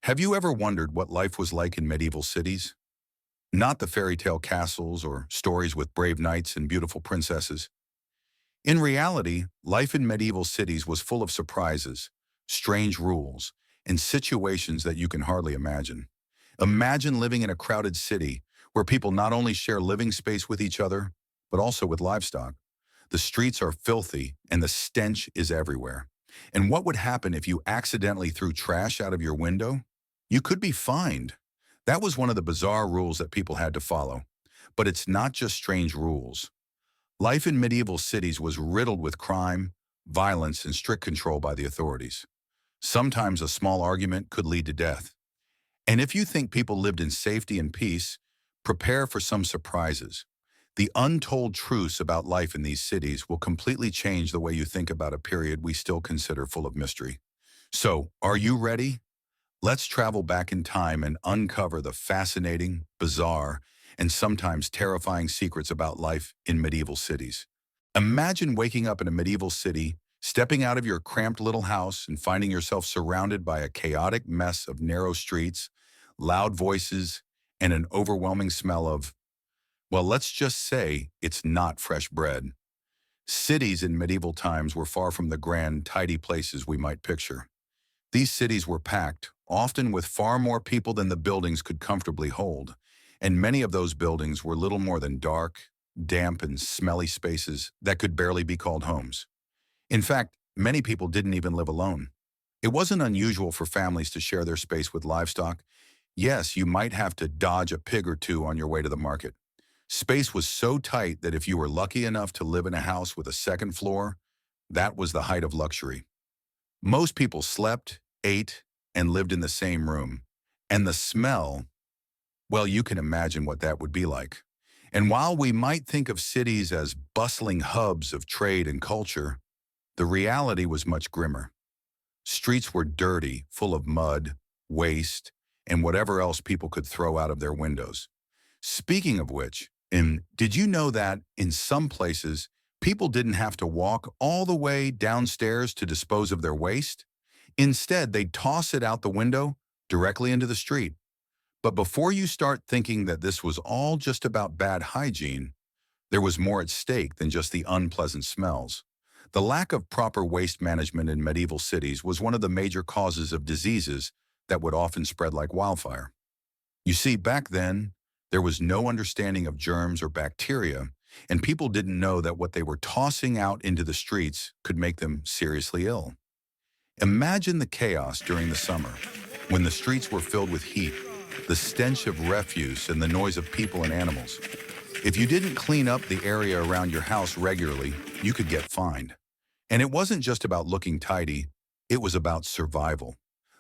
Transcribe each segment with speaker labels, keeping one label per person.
Speaker 1: Have you ever wondered what life was like in medieval cities? Not the fairy tale castles or stories with brave knights and beautiful princesses. In reality, life in medieval cities was full of surprises, strange rules, and situations that you can hardly imagine. Imagine living in a crowded city where people not only share living space with each other, but also with livestock. The streets are filthy and the stench is everywhere. And what would happen if you accidentally threw trash out of your window? You could be fined. That was one of the bizarre rules that people had to follow. But it's not just strange rules. Life in medieval cities was riddled with crime, violence, and strict control by the authorities. Sometimes a small argument could lead to death. And if you think people lived in safety and peace, prepare for some surprises. The untold truths about life in these cities will completely change the way you think about a period we still consider full of mystery. So, are you ready? Let's travel back in time and uncover the fascinating, bizarre, and sometimes terrifying secrets about life in medieval cities. Imagine waking up in a medieval city, stepping out of your cramped little house and finding yourself surrounded by a chaotic mess of narrow streets, loud voices, and an overwhelming smell of, well, let's just say it's not fresh bread. Cities in medieval times were far from the grand, tidy places we might picture. These cities were packed, often with far more people than the buildings could comfortably hold, and many of those buildings were little more than dark, damp, and smelly spaces that could barely be called homes. In fact, many people didn't even live alone. It wasn't unusual for families to share their space with livestock. Yes, you might have to dodge a pig or two on your way to the market. Space was so tight that if you were lucky enough to live in a house with a second floor, that was the height of luxury. Most people slept, ate, and lived in the same room. And the smell, well, you can imagine what that would be like. And while we might think of cities as bustling hubs of trade and culture, the reality was much grimmer. Streets were dirty, full of mud, waste, and whatever else people could throw out of their windows. Speaking of which, did you know that in some places, people didn't have to walk all the way downstairs to dispose of their waste? Instead, they'd toss it out the window directly into the street. But before you start thinking that this was all just about bad hygiene, there was more at stake than just the unpleasant smells. The lack of proper waste management in medieval cities was one of the major causes of diseases that would often spread like wildfire. You see, back then, there was no understanding of germs or bacteria, and people didn't know that what they were tossing out into the streets could make them seriously ill. Imagine the chaos during the summer, when the streets were filled with heat, the stench of refuse, and the noise of people and animals. If you didn't clean up the area around your house regularly, you could get fined. And it wasn't just about looking tidy, it was about survival.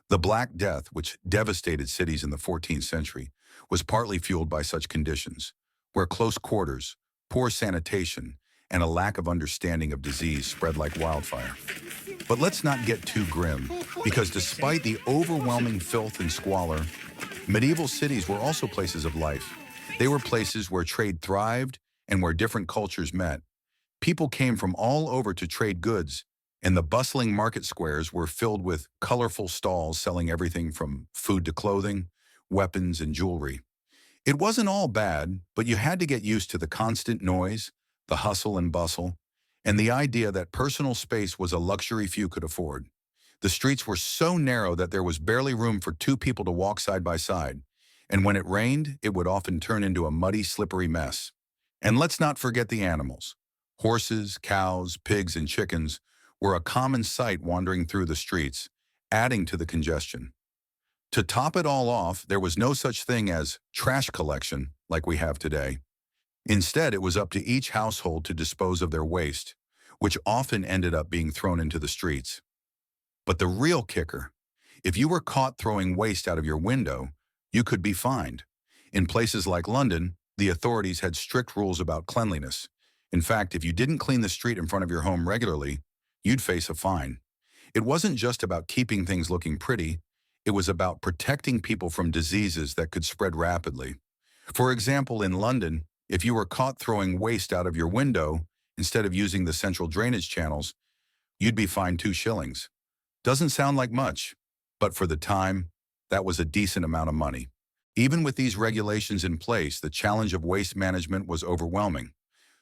Speaker 1: The Black Death, which devastated cities in the 14th century, was partly fueled by such conditions, where close quarters, poor sanitation, and a lack of understanding of disease spread like wildfire. But let's not get too grim, because despite the overwhelming filth and squalor, medieval cities were also places of life. They were places where trade thrived and where different cultures met. People came from all over to trade goods, and the bustling market squares were filled with colorful stalls selling everything from food to clothing, weapons, and jewelry. It wasn't all bad, but you had to get used to the constant noise, the hustle and bustle, and the idea that personal space was a luxury few could afford. The streets were so narrow that there was barely room for two people to walk side by side, and when it rained, it would often turn into a muddy, slippery mess. And let's not forget the animals. Horses, cows, pigs, and chickens were a common sight wandering through the streets, adding to the congestion. To top it all off, there was no such thing as trash collection like we have today. Instead, it was up to each household to dispose of their waste, which often ended up being thrown into the streets. But the real kicker, if you were caught throwing waste out of your window, you could be fined. In places like London, the authorities had strict rules about cleanliness. In fact, if you didn't clean the street in front of your home regularly, you'd face a fine. It wasn't just about keeping things looking pretty, it was about protecting people from diseases that could spread rapidly. For example, in London, if you were caught throwing waste out of your window instead of using the central drainage channels, you'd be fined 2 shillings. Doesn't sound like much, but for the time, That was a decent amount of money. Even with these regulations in place, the challenge of waste management was overwhelming.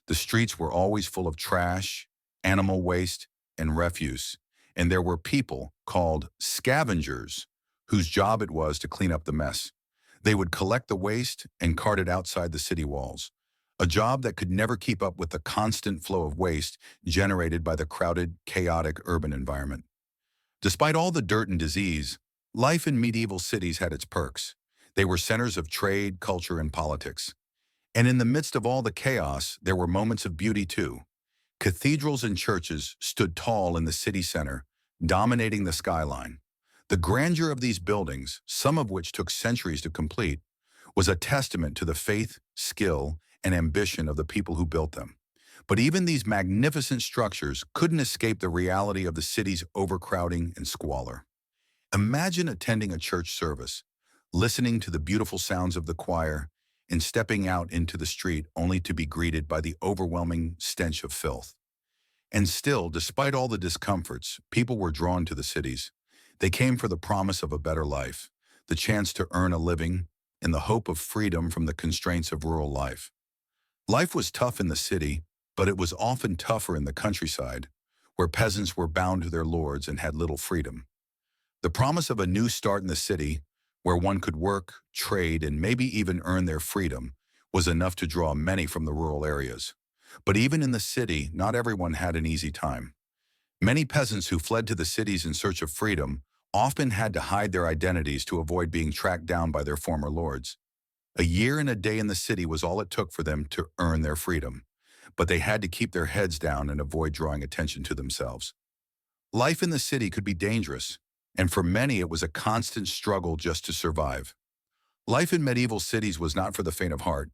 Speaker 1: The streets were always full of trash, animal waste, and refuse, and there were people called scavengers whose job it was to clean up the mess. They would collect the waste and cart it outside the city walls, a job that could never keep up with the constant flow of waste generated by the crowded, chaotic urban environment. Despite all the dirt and disease, life in medieval cities had its perks. They were centers of trade, culture, and politics. And in the midst of all the chaos, there were moments of beauty too. Cathedrals and churches stood tall in the city center, dominating the skyline. The grandeur of these buildings, some of which took centuries to complete, was a testament to the faith, skill, and ambition of the people who built them. But even these magnificent structures couldn't escape the reality of the city's overcrowding and squalor. Imagine attending a church service, listening to the beautiful sounds of the choir, and stepping out into the street only to be greeted by the overwhelming stench of filth. And still, despite all the discomforts, people were drawn to the cities. They came for the promise of a better life, the chance to earn a living, and the hope of freedom from the constraints of rural life. Life was tough in the city, but it was often tougher in the countryside, where peasants were bound to their lords and had little freedom. The promise of a new start in the city, where one could work, trade, and maybe even earn their freedom, was enough to draw many from the rural areas. But even in the city, not everyone had an easy time. Many peasants who fled to the cities in search of freedom often had to hide their identities to avoid being tracked down by their former lords. A year and a day in the city was all it took for them to earn their freedom, but they had to keep their heads down and avoid drawing attention to themselves. Life in the city could be dangerous, and for many it was a constant struggle just to survive. Life in medieval cities was not for the faint of heart.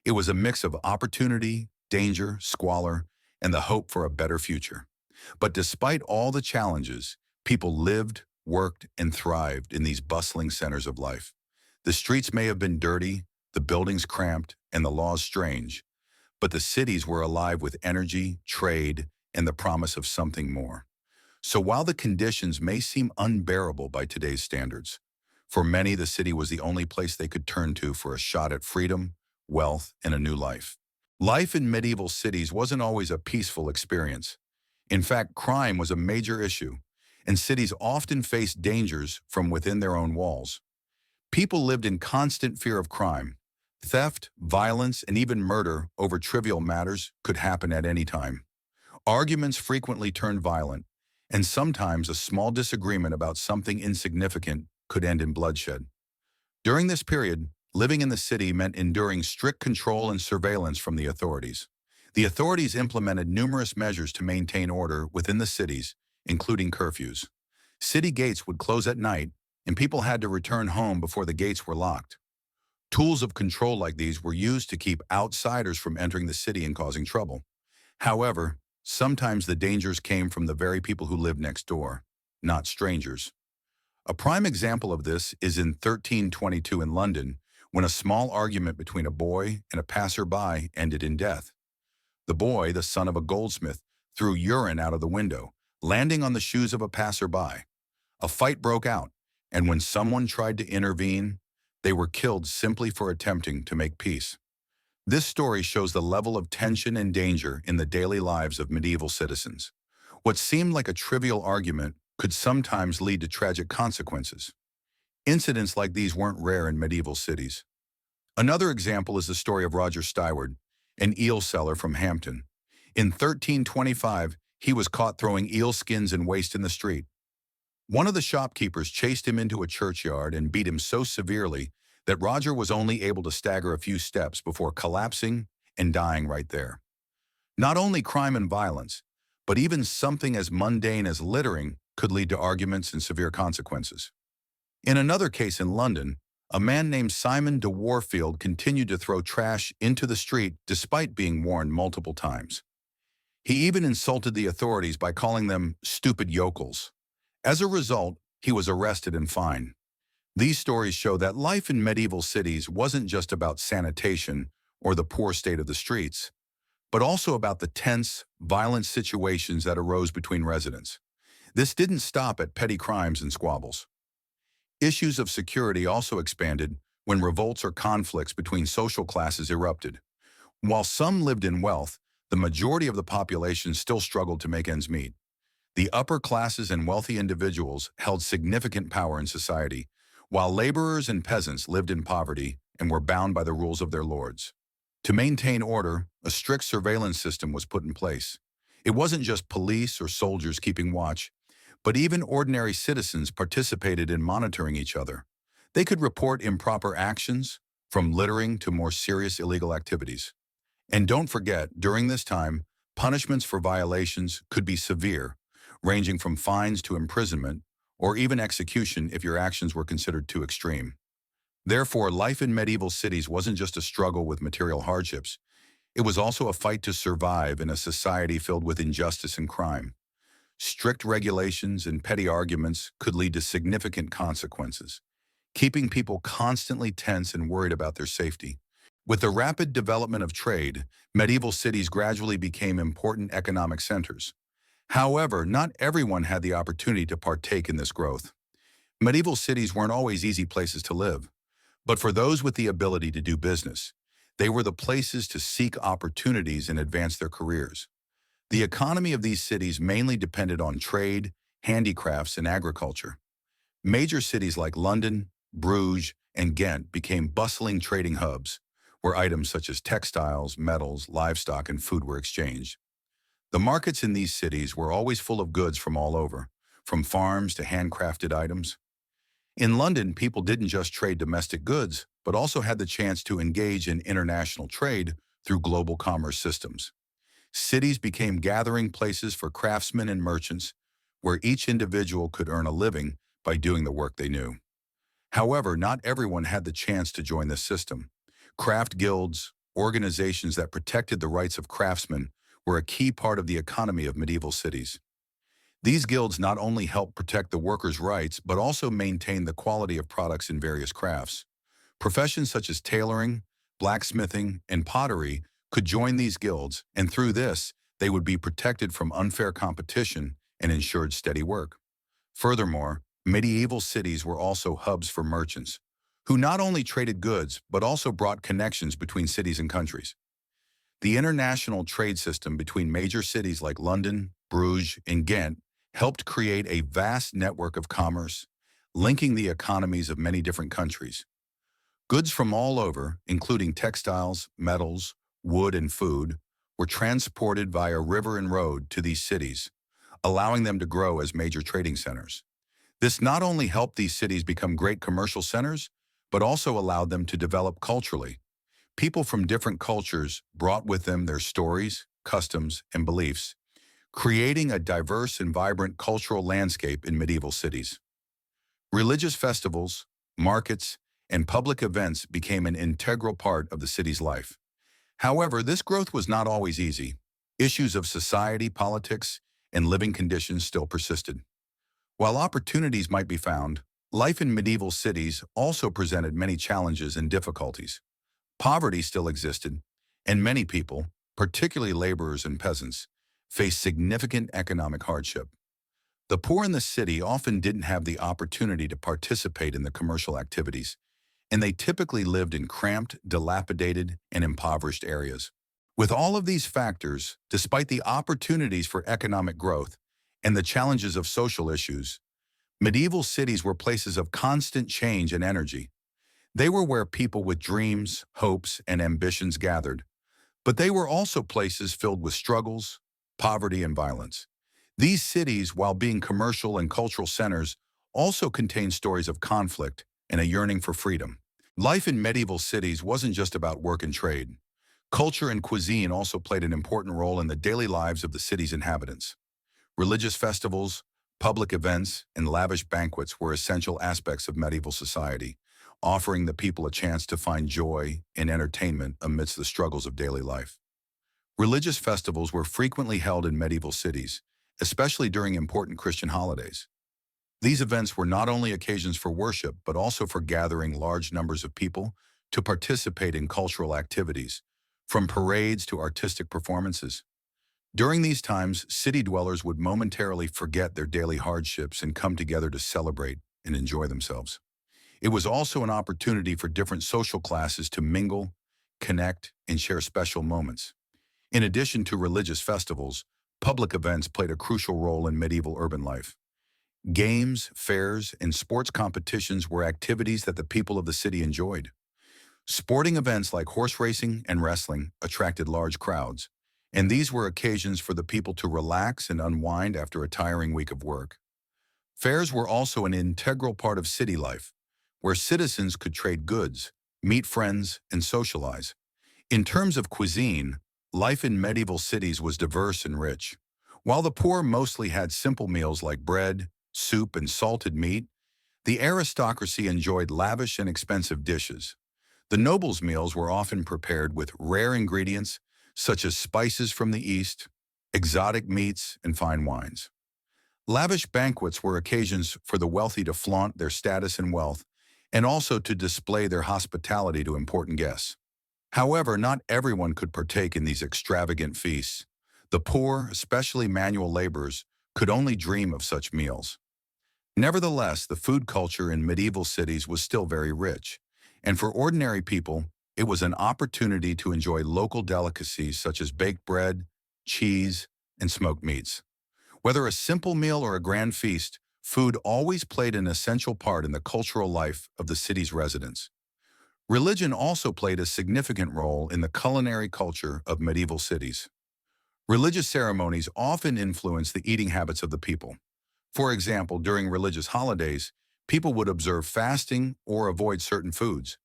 Speaker 1: It was a mix of opportunity, danger, squalor, and the hope for a better future. But despite all the challenges, people lived, worked, and thrived in these bustling centers of life. The streets may have been dirty, the buildings cramped, and the laws strange, but the cities were alive with energy, trade, and the promise of something more. So while the conditions may seem unbearable by today's standards, for many the city was the only place they could turn to for a shot at freedom, wealth, and a new life. Life in medieval cities wasn't always a peaceful experience. In fact, crime was a major issue, and cities often faced dangers from within their own walls. People lived in constant fear of crime. Theft, violence, and even murder over trivial matters could happen at any time. Arguments frequently turned violent, and sometimes a small disagreement about something insignificant could end in bloodshed. During this period, living in the city meant enduring strict control and surveillance from the authorities. The authorities implemented numerous measures to maintain order within the cities, including curfews. City gates would close at night, and people had to return home before the gates were locked. Tools of control like these were used to keep outsiders from entering the city and causing trouble. However, sometimes the dangers came from the very people who lived next door, not strangers. A prime example of this is in 1322 in London, when a small argument between a boy and a passerby ended in death. The boy, the son of a goldsmith, threw urine out of the window, landing on the shoes of a passerby. A fight broke out, and when someone tried to intervene, they were killed simply for attempting to make peace. This story shows the level of tension and danger in the daily lives of medieval citizens. What seemed like a trivial argument could sometimes lead to tragic consequences. Incidents like these weren't rare in medieval cities. Another example is the story of Roger Styward, an eel seller from Hampton. In 1325, he was caught throwing eel skins and waste in the street. One of the shopkeepers chased him into a churchyard and beat him so severely that Roger was only able to stagger a few steps before collapsing and dying right there. Not only crime and violence, but even something as mundane as littering could lead to arguments and severe consequences. In another case in London, a man named Simon de Warfield continued to throw trash into the street despite being warned multiple times. He even insulted the authorities by calling them stupid yokels. As a result, he was arrested and fined. These stories show that life in medieval cities wasn't just about sanitation or the poor state of the streets, but also about the tense, violent situations that arose between residents. This didn't stop at petty crimes and squabbles. Issues of security also expanded when revolts or conflicts between social classes erupted. While some lived in wealth, the majority of the population still struggled to make ends meet. The upper classes and wealthy individuals held significant power in society, while laborers and peasants lived in poverty and were bound by the rules of their lords. To maintain order, a strict surveillance system was put in place. It wasn't just police or soldiers keeping watch, but even ordinary citizens participated in monitoring each other. They could report improper actions, from littering to more serious illegal activities. And don't forget, during this time, punishments for violations could be severe, ranging from fines to imprisonment, or even execution if your actions were considered too extreme. Therefore, life in medieval cities wasn't just a struggle with material hardships. It was also a fight to survive in a society filled with injustice and crime. Strict regulations and petty arguments could lead to significant consequences, keeping people constantly tense and worried about their safety. With the rapid development of trade, medieval cities gradually became important economic centers. However, not everyone had the opportunity to partake in this growth. Medieval cities weren't always easy places to live, but for those with the ability to do business, they were the places to seek opportunities and advance their careers. The economy of these cities mainly depended on trade, handicrafts, and agriculture. Major cities like London, Bruges, and Ghent became bustling trading hubs, where items such as textiles, metals, livestock, and food were exchanged. The markets in these cities were always full of goods from all over, from farms to handcrafted items. In London, people didn't just trade domestic goods, but also had the chance to engage in international trade through global commerce systems. Cities became gathering places for craftsmen and merchants, where each individual could earn a living by doing the work they knew. However, not everyone had the chance to join this system. Craft guilds, organizations that protected the rights of craftsmen, were a key part of the economy of medieval cities. These guilds not only helped protect the workers' rights, but also maintained the quality of products in various crafts. Professions such as tailoring, blacksmithing, and pottery could join these guilds, and through this, they would be protected from unfair competition and ensured steady work. Furthermore, medieval cities were also hubs for merchants, who not only traded goods, but also brought connections between cities and countries. The international trade system between major cities like London, Bruges, and Ghent helped create a vast network of commerce, linking the economies of many different countries. Goods from all over, including textiles, metals, wood, and food, were transported via river and road to these cities, allowing them to grow as major trading centers. This not only helped these cities become great commercial centers, but also allowed them to develop culturally. People from different cultures brought with them their stories, customs, and beliefs, creating a diverse and vibrant cultural landscape in medieval cities. Religious festivals, markets, and public events became an integral part of the city's life. However, this growth was not always easy. Issues of society, politics, and living conditions still persisted. While opportunities might be found, life in medieval cities also presented many challenges and difficulties. Poverty still existed, and many people, particularly laborers and peasants, faced significant economic hardship. The poor in the city often didn't have the opportunity to participate in the commercial activities, and they typically lived in cramped, dilapidated, and impoverished areas. With all of these factors, despite the opportunities for economic growth and the challenges of social issues, medieval cities were places of constant change and energy. They were where people with dreams, hopes, and ambitions gathered, but they were also places filled with struggles, poverty, and violence. These cities, while being commercial and cultural centers, also contained stories of conflict and a yearning for freedom. Life in medieval cities wasn't just about work and trade. Culture and cuisine also played an important role in the daily lives of the city's inhabitants. Religious festivals, public events, and lavish banquets were essential aspects of medieval society, offering the people a chance to find joy and entertainment amidst the struggles of daily life. Religious festivals were frequently held in medieval cities, especially during important Christian holidays. These events were not only occasions for worship, but also for gathering large numbers of people to participate in cultural activities, from parades to artistic performances. During these times, city dwellers would momentarily forget their daily hardships and come together to celebrate and enjoy themselves. It was also an opportunity for different social classes to mingle, connect, and share special moments. In addition to religious festivals, public events played a crucial role in medieval urban life. Games, fairs, and sports competitions were activities that the people of the city enjoyed. Sporting events like horse racing and wrestling attracted large crowds, and these were occasions for the people to relax and unwind after a tiring week of work. Fairs were also an integral part of city life, where citizens could trade goods, meet friends, and socialize. In terms of cuisine, life in medieval cities was diverse and rich. While the poor mostly had simple meals like bread, soup, and salted meat, the aristocracy enjoyed lavish and expensive dishes. The nobles' meals were often prepared with rare ingredients such as spices from the East, exotic meats, and fine wines. Lavish banquets were occasions for the wealthy to flaunt their status and wealth, and also to display their hospitality to important guests. However, not everyone could partake in these extravagant feasts. The poor, especially manual laborers, could only dream of such meals. Nevertheless, the food culture in medieval cities was still very rich, and for ordinary people, it was an opportunity to enjoy local delicacies such as baked bread, cheese, and smoked meats. Whether a simple meal or a grand feast, food always played an essential part in the cultural life of the city's residents. Religion also played a significant role in the culinary culture of medieval cities. Religious ceremonies often influenced the eating habits of the people. For example, during religious holidays, people would observe fasting or avoid certain foods.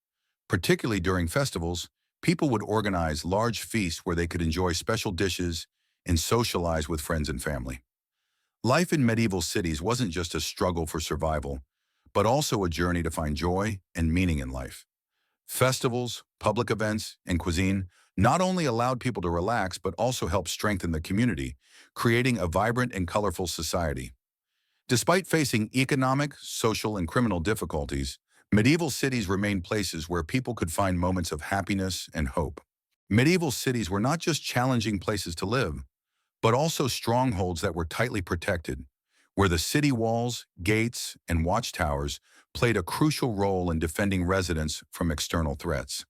Speaker 1: Particularly during festivals, people would organize large feasts where they could enjoy special dishes and socialize with friends and family. Life in medieval cities wasn't just a struggle for survival, but also a journey to find joy and meaning in life. Festivals, public events, and cuisine not only allowed people to relax, but also helped strengthen the community, creating a vibrant and colorful society. Despite facing economic, social, and criminal difficulties, medieval cities remained places where people could find moments of happiness and hope. Medieval cities were not just challenging places to live, but also strongholds that were tightly protected, where the city walls, gates, and watchtowers played a crucial role in defending residents from external threats.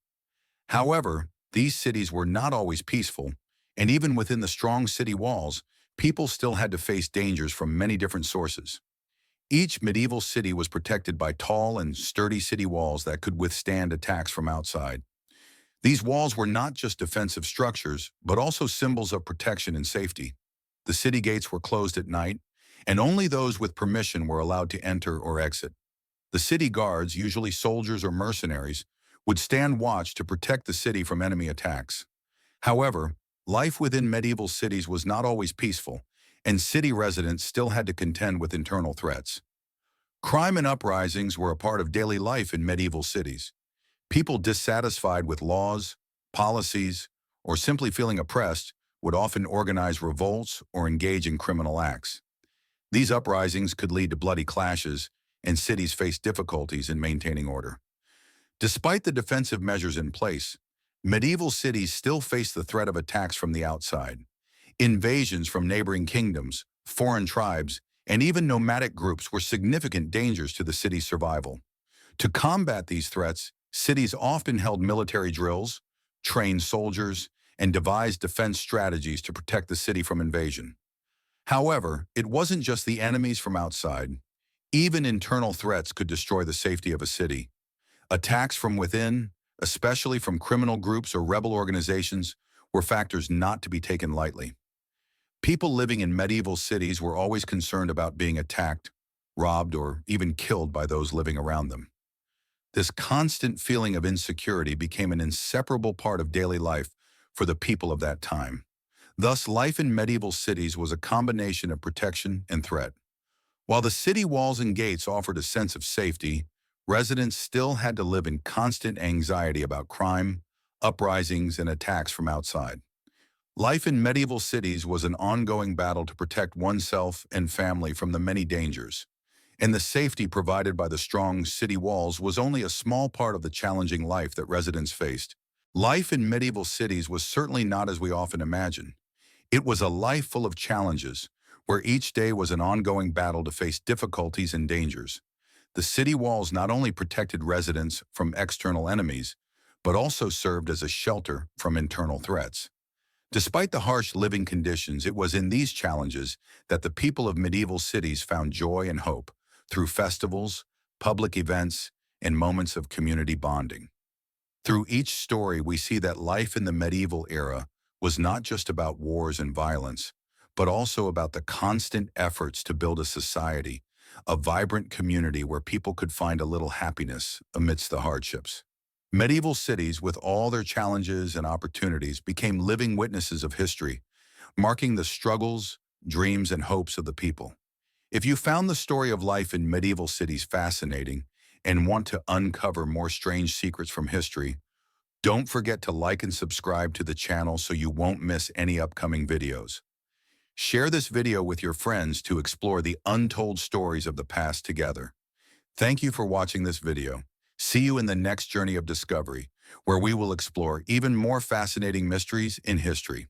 Speaker 1: However, these cities were not always peaceful, and even within the strong city walls, people still had to face dangers from many different sources. Each medieval city was protected by tall and sturdy city walls that could withstand attacks from outside. These walls were not just defensive structures, but also symbols of protection and safety. The city gates were closed at night, and only those with permission were allowed to enter or exit. The city guards, usually soldiers or mercenaries, would stand watch to protect the city from enemy attacks. However, life within medieval cities was not always peaceful, and city residents still had to contend with internal threats. Crime and uprisings were a part of daily life in medieval cities. People dissatisfied with laws, policies, or simply feeling oppressed would often organize revolts or engage in criminal acts. These uprisings could lead to bloody clashes, and cities faced difficulties in maintaining order. Despite the defensive measures in place, medieval cities still faced the threat of attacks from the outside. Invasions from neighboring kingdoms, foreign tribes, and even nomadic groups were significant dangers to the city's survival. To combat these threats, cities often held military drills, trained soldiers, and devised defense strategies to protect the city from invasion. However, it wasn't just the enemies from outside. Even internal threats could destroy the safety of a city. Attacks from within, especially from criminal groups or rebel organizations, were factors not to be taken lightly. People living in medieval cities were always concerned about being attacked, robbed, or even killed by those living around them. This constant feeling of insecurity became an inseparable part of daily life for the people of that time. Thus, life in medieval cities was a combination of protection and threat. While the city walls and gates offered a sense of safety, residents still had to live in constant anxiety about crime, uprisings, and attacks from outside. Life in medieval cities was an ongoing battle to protect oneself and family from the many dangers, and the safety provided by the strong city walls was only a small part of the challenging life that residents faced. Life in medieval cities was certainly not as we often imagine. It was a life full of challenges, where each day was an ongoing battle to face difficulties and dangers. The city walls not only protected residents from external enemies, but also served as a shelter from internal threats. Despite the harsh living conditions, it was in these challenges that the people of medieval cities found joy and hope through festivals, public events, and moments of community bonding. Through each story, we see that life in the medieval era was not just about wars and violence, but also about the constant efforts to build a society, a vibrant community where people could find a little happiness amidst the hardships. Medieval cities, with all their challenges and opportunities, became living witnesses of history, marking the struggles, dreams, and hopes of the people. If you found the story of life in medieval cities fascinating and want to uncover more strange secrets from history, don't forget to like and subscribe to the channel so you won't miss any upcoming videos. Share this video with your friends to explore the untold stories of the past together. Thank you for watching this video. See you in the next journey of discovery, where we will explore even more fascinating mysteries in history.